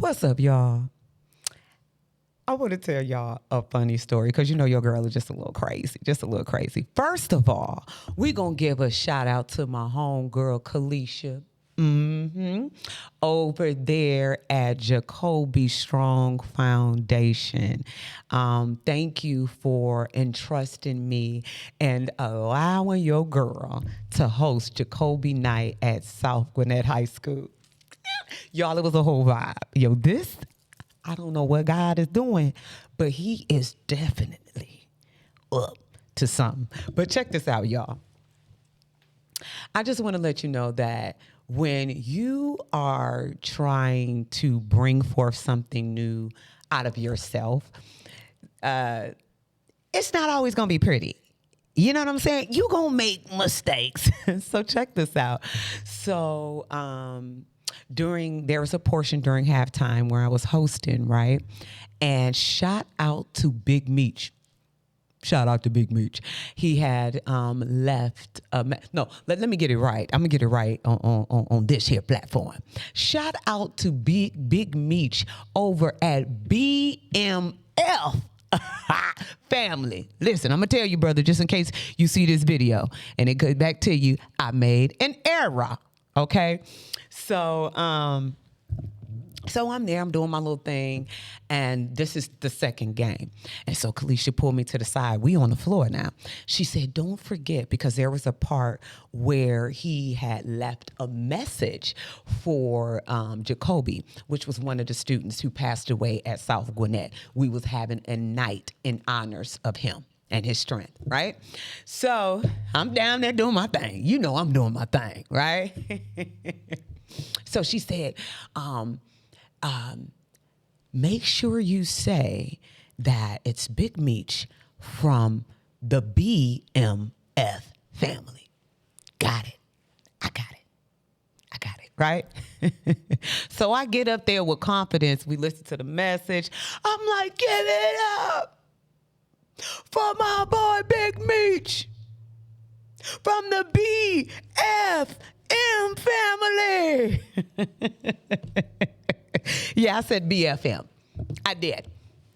What's up, y'all? I want to tell y'all a funny story because you know your girl is just a little crazy, First of all, we going to give a shout out to my homegirl, Kalisha. Over there at Jacoby Strong Foundation. Thank you for entrusting me and allowing your girl to host Jacoby Night at South Gwinnett High School. Y'all, it was a whole vibe. Yo, I don't know what God is doing, but he is definitely up to something. But check this out, y'all. I just want to let you know that when you are trying to bring forth something new out of yourself, it's not always going to be pretty. You know what I'm saying? You're going to make mistakes. So check this out. So there was a portion during halftime where I was hosting, right? And shout out to Big Meech. Shout out to Big Meech. He had left. Let me get it right. I'm gonna get it right on this here platform. Shout out to Big Meech over at BMF family. Listen, I'm gonna tell you, brother, just in case you see this video and it goes back to you. I made an error. Okay, so I'm there, I'm doing my little thing, and this is the second game. And so Kalisha pulled me to the side. We on the floor now. She said, don't forget, because there was a part where he had left a message for Jacoby, which was one of the students who passed away at South Gwinnett. We was having a night in honors of him and his strength, right? So I'm down there doing my thing. You know I'm doing my thing, right? So she said, make sure you say that it's Big Meech from the BMF family. Got it. I got it, right? So I get up there with confidence. We listen to the message. I'm like, give it up for my boy Big Meech from the BFM family. Yeah, I said BFM. I did.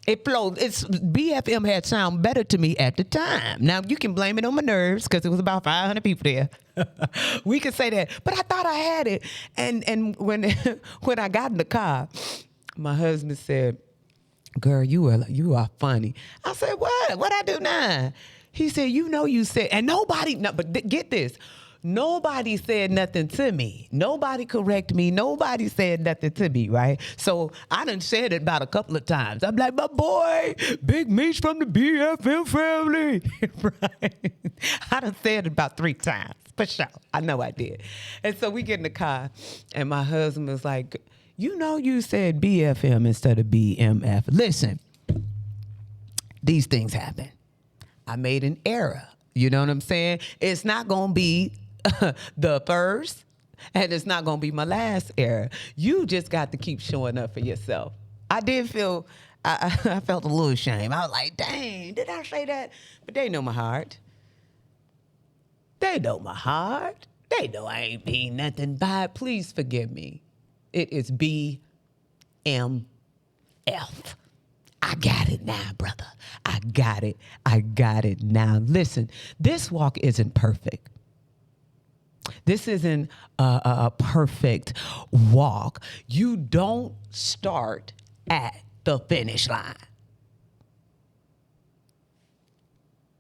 It flowed. BFM had sound better to me at the time. Now, you can blame it on my nerves because it was about 500 people there. We could say that. But I thought I had it. And when I got in the car, my husband said, girl, you are funny. I said, what? What I do now? He said, you said, and but get this. Nobody said nothing to me. Nobody corrected me. Nobody said nothing to me, right? So I done said it about a couple of times. I'm like, my boy, Big Meech from the BFM family, right? I done said it about 3 times, for sure. I know I did. And so we get in the car, and my husband was like, you said BFM instead of BMF. Listen, these things happen. I made an error. You know what I'm saying? It's not going to be the first, and it's not going to be my last error. You just got to keep showing up for yourself. I did feel, I felt a little shame. I was like, dang, did I say that? But they know my heart. They know my heart. They know I ain't mean nothing by it. Please forgive me. It is BMF. I got it now, brother. I got it now. Listen, this walk isn't perfect. This isn't a perfect walk. You don't start at the finish line.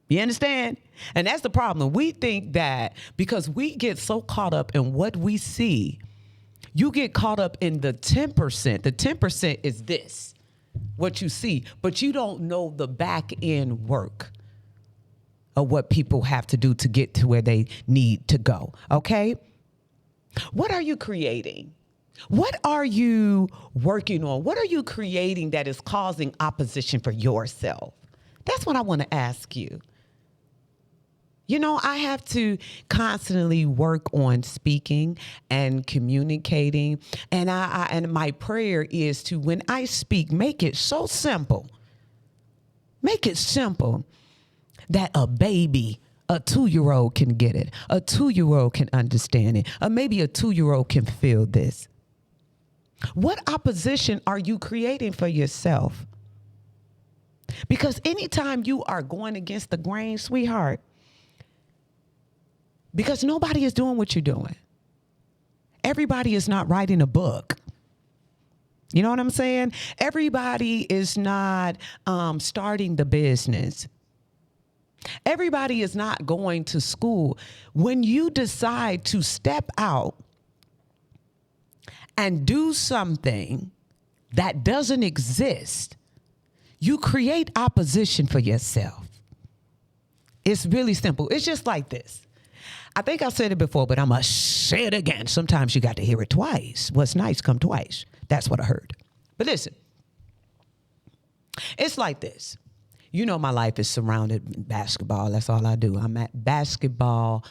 You understand? And that's the problem. We think that because we get so caught up in what we see, you get caught up in the 10%. The 10% is this, what you see, but you don't know the back end work of what people have to do to get to where they need to go, okay? What are you creating? What are you working on? What are you creating that is causing opposition for yourself? That's what I want to ask you. You know, I have to constantly work on speaking and communicating. And and my prayer is to, when I speak, make it so simple. Make it simple that a baby, a 2-year-old can get it. A 2-year-old can understand it. Or maybe a 2-year-old can feel this. What opposition are you creating for yourself? Because anytime you are going against the grain, sweetheart, because nobody is doing what you're doing. Everybody is not writing a book. You know what I'm saying? Everybody is not starting the business. Everybody is not going to school. When you decide to step out and do something that doesn't exist, you create opposition for yourself. It's really simple. It's just like this. I think I said it before, but I'm going to say it again. Sometimes you got to hear it twice. What's nice come twice. That's what I heard. But listen, it's like this. You know, my life is surrounded with basketball. That's all I do. I'm at basketball.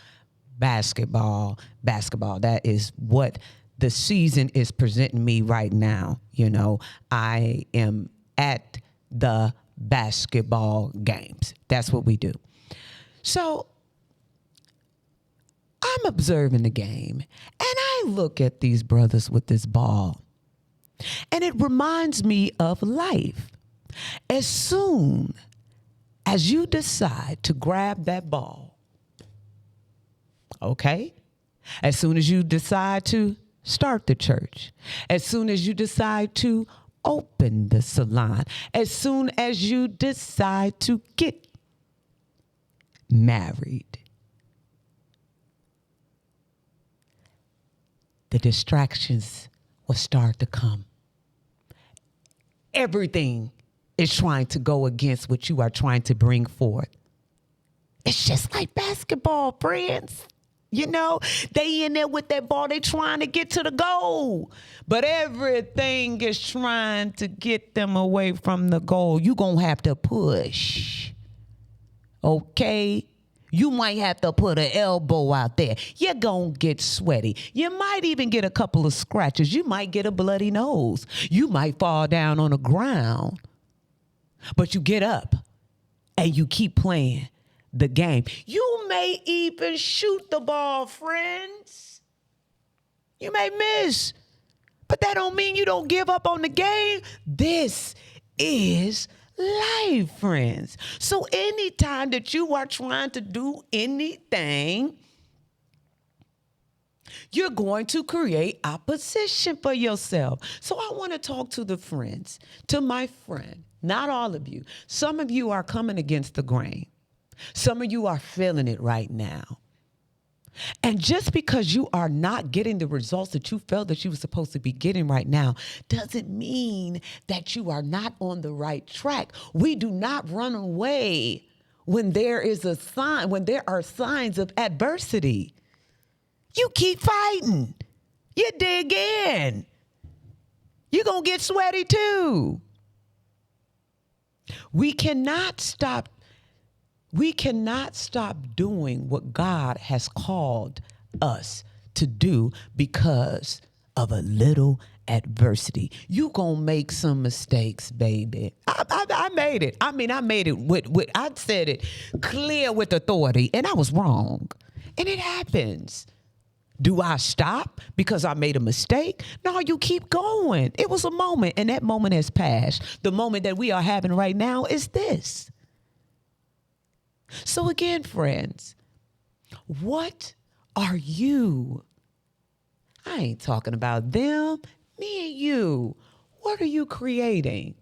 That is what the season is presenting me right now. You know, I am at the basketball games. That's what we do. So I'm observing the game, and I look at these brothers with this ball, and it reminds me of life. As soon as you decide to grab that ball, okay? As soon as you decide to start the church, as soon as you decide to open the salon, as soon as you decide to get married, the distractions will start to come. Everything is trying to go against what you are trying to bring forth. It's just like basketball, friends. You know, they in there with that ball, they trying to get to the goal. But everything is trying to get them away from the goal. You're going to have to push. Okay? You might have to put an elbow out there. You're going to get sweaty. You might even get a couple of scratches. You might get a bloody nose. You might fall down on the ground. But you get up and you keep playing the game. You may even shoot the ball, friends. You may miss, but that don't mean you don't give up on the game. This is life, friends. So anytime that you are trying to do anything, you're going to create opposition for yourself. So I want to talk to the friends, to my friend, not all of you. Some of you are coming against the grain. Some of you are feeling it right now. And just because you are not getting the results that you felt that you were supposed to be getting right now doesn't mean that you are not on the right track. We do not run away when there is a sign, when there are signs of adversity. You keep fighting. You dig in. You're going to get sweaty too. We cannot stop doing what God has called us to do because of a little adversity. You gonna make some mistakes, baby. I made it. I made it with I said it clear with authority, and I was wrong. And it happens. Do I stop because I made a mistake? No, you keep going. It was a moment, and that moment has passed. The moment that we are having right now is this. So again, friends, what are you? I ain't talking about them, me and you. What are you creating?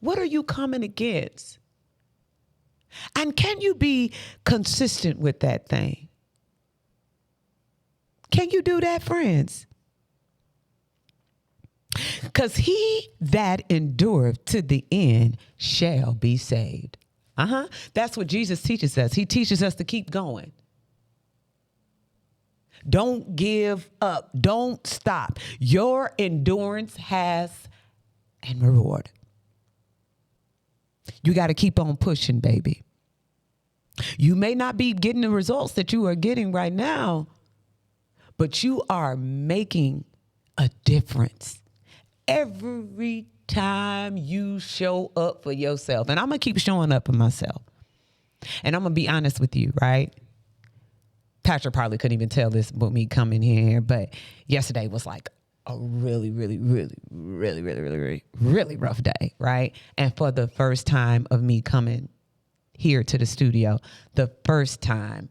What are you coming against? And can you be consistent with that thing? Can you do that, friends? Because he that endureth to the end shall be saved. That's what Jesus teaches us. He teaches us to keep going. Don't give up. Don't stop. Your endurance has an reward. You got to keep on pushing, baby. You may not be getting the results that you are getting right now, but you are making a difference every time you show up for yourself. And I'm going to keep showing up for myself. And I'm going to be honest with you, right? Patrick probably couldn't even tell this with me coming here, but yesterday was like a really, really, really, really, really, really, really, really rough day, right? And for the first time of me coming here to the studio, the first time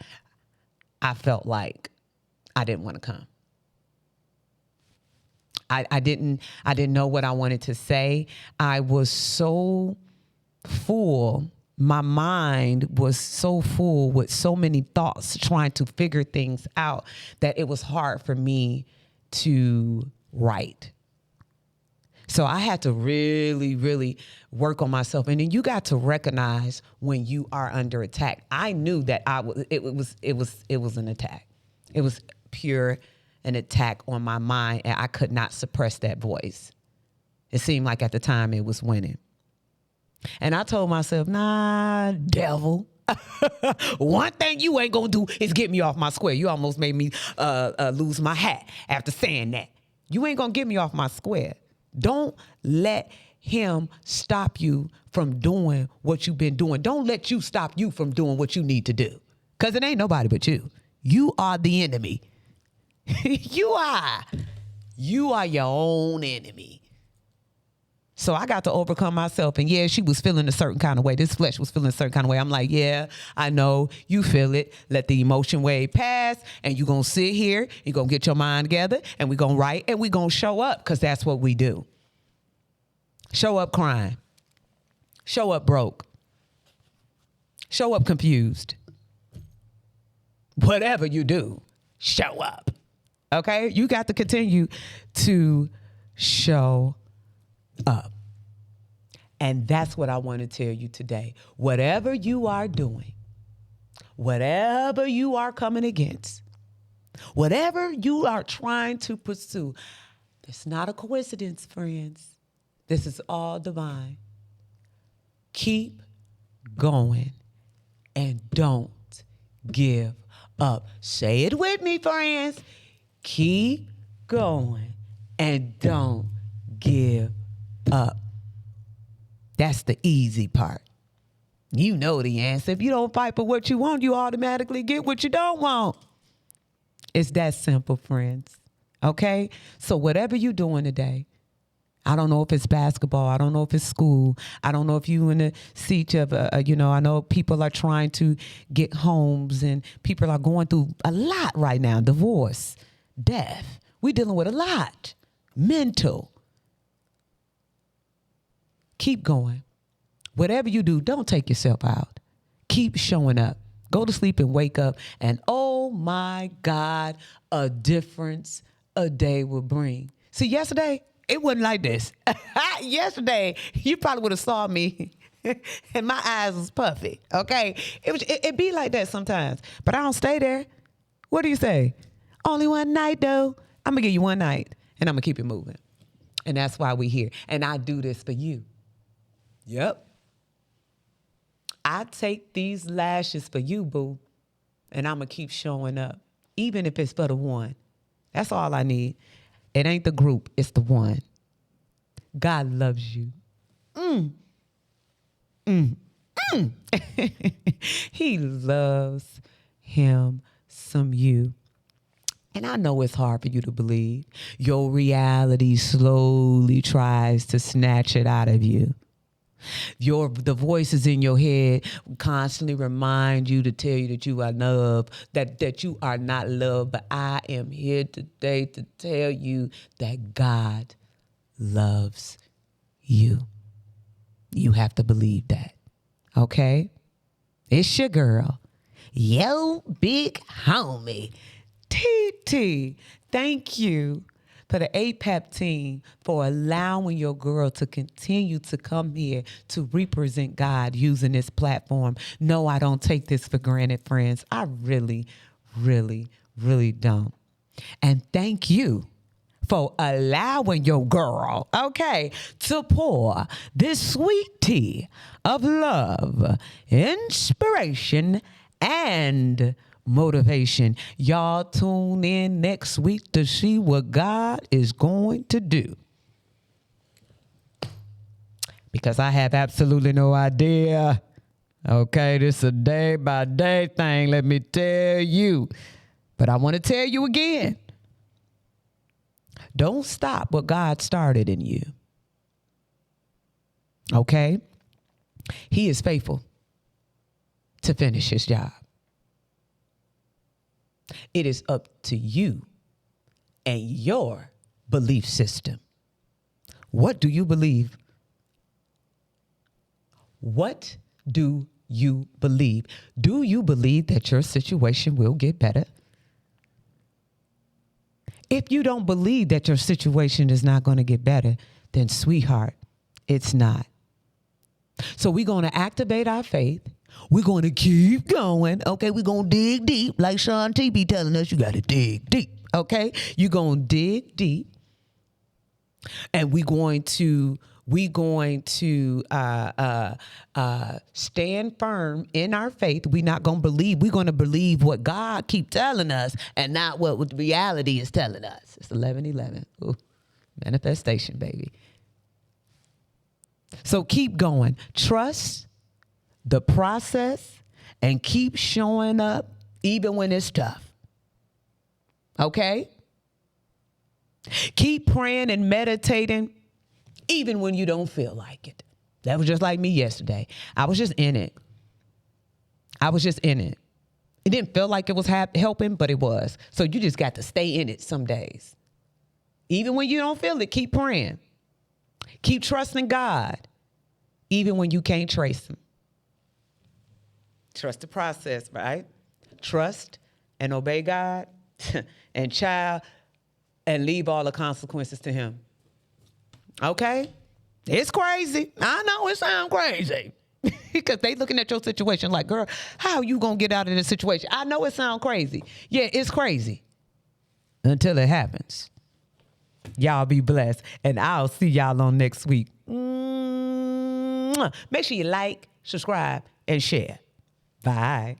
I felt like I didn't want to come. I didn't know what I wanted to say. I was so full. My mind was so full with so many thoughts trying to figure things out that it was hard for me to write. So I had to really, really work on myself. And then you got to recognize when you are under attack. I knew that it was an attack. It was pure an attack on my mind, and I could not suppress that voice. It seemed like at the time it was winning. And I told myself, nah, devil. One thing you ain't gonna do is get me off my square. You almost made me lose my hat after saying that. You ain't gonna get me off my square. Don't let him stop you from doing what you've been doing. Don't let you stop you from doing what you need to do. Because it ain't nobody but you. You are the enemy. You are your own enemy. So I got to overcome myself. And yeah, she was feeling a certain kind of way. This flesh was feeling a certain kind of way. I'm like, yeah, I know you feel it. Let the emotion wave pass. And you're going to sit here. You're going to get your mind together. And we're going to write. And we're going to show up. Because that's what we do. Show up crying. Show up broke. Show up confused. Whatever you do, show up. Okay? You got to continue to show up. And that's what I want to tell you today. Whatever you are doing, whatever you are coming against, whatever you are trying to pursue, it's not a coincidence, friends. This is all divine. Keep going and don't give up. Say it with me, friends. Keep going and don't give up. That's the easy part. You know the answer. If you don't fight for what you want, you automatically get what you don't want. It's that simple, friends. Okay? So whatever you're doing today, I don't know if it's basketball. I don't know if it's school. I don't know if you in the siege of, I know people are trying to get homes and people are going through a lot right now. Divorce, death. We're dealing with a lot. Mental. Keep going. Whatever you do, don't take yourself out. Keep showing up. Go to sleep and wake up. And oh my God, a difference a day will bring. See, yesterday, it wasn't like this. Yesterday, you probably would have saw me and my eyes was puffy, okay? It be like that sometimes, but I don't stay there. What do you say? Only one night, though. I'm going to give you one night, and I'm going to keep it moving. And that's why we're here. And I do this for you. Yep. I take these lashes for you, boo, and I'm going to keep showing up, even if it's for the one. That's all I need. It ain't the group. It's the one. God loves you. He loves him some you. And I know it's hard for you to believe. Your reality slowly tries to snatch it out of you. The voices in your head constantly remind you to tell you that you are loved, that you are not loved. But I am here today to tell you that God loves you. You have to believe that. Okay? It's your girl. Yo, big homie. TT. Thank you for the APAP team for allowing your girl to continue to come here to represent God using this platform. No, I don't take this for granted, friends. I really, really, really don't. And thank you for allowing your girl, okay, to pour this sweet tea of love, inspiration, and motivation. Y'all tune in next week to see what God is going to do. Because I have absolutely no idea. Okay, this is a day by day thing, let me tell you. But I want to tell you again. Don't stop what God started in you. Okay? He is faithful to finish his job. It is up to you and your belief system. What do you believe? What do you believe? Do you believe that your situation will get better? If you don't believe that your situation is not going to get better, then sweetheart, it's not. So we're going to activate our faith. We're going to keep going. Okay, we're going to dig deep. Like Sean T be telling us, you got to dig deep. Okay, you're going to dig deep. And we're going to stand firm in our faith. We're not going to believe. We're going to believe what God keep telling us and not what reality is telling us. It's 11:11. Ooh, manifestation, baby. So keep going. Trust the process and keep showing up even when it's tough. Okay? Keep praying and meditating even when you don't feel like it. That was just like me yesterday. I was just in it. It didn't feel like it was helping, but it was. So you just got to stay in it some days. Even when you don't feel it, keep praying. Keep trusting God, even when you can't trace him. Trust the process, right? Trust and obey God and child and leave all the consequences to him. Okay? It's crazy. I know it sounds crazy. Because they looking at your situation like, girl, how you going to get out of this situation? I know it sounds crazy. Yeah, it's crazy. Until it happens. Y'all be blessed. And I'll see y'all on next week. Make sure you like, subscribe, and share. Bye.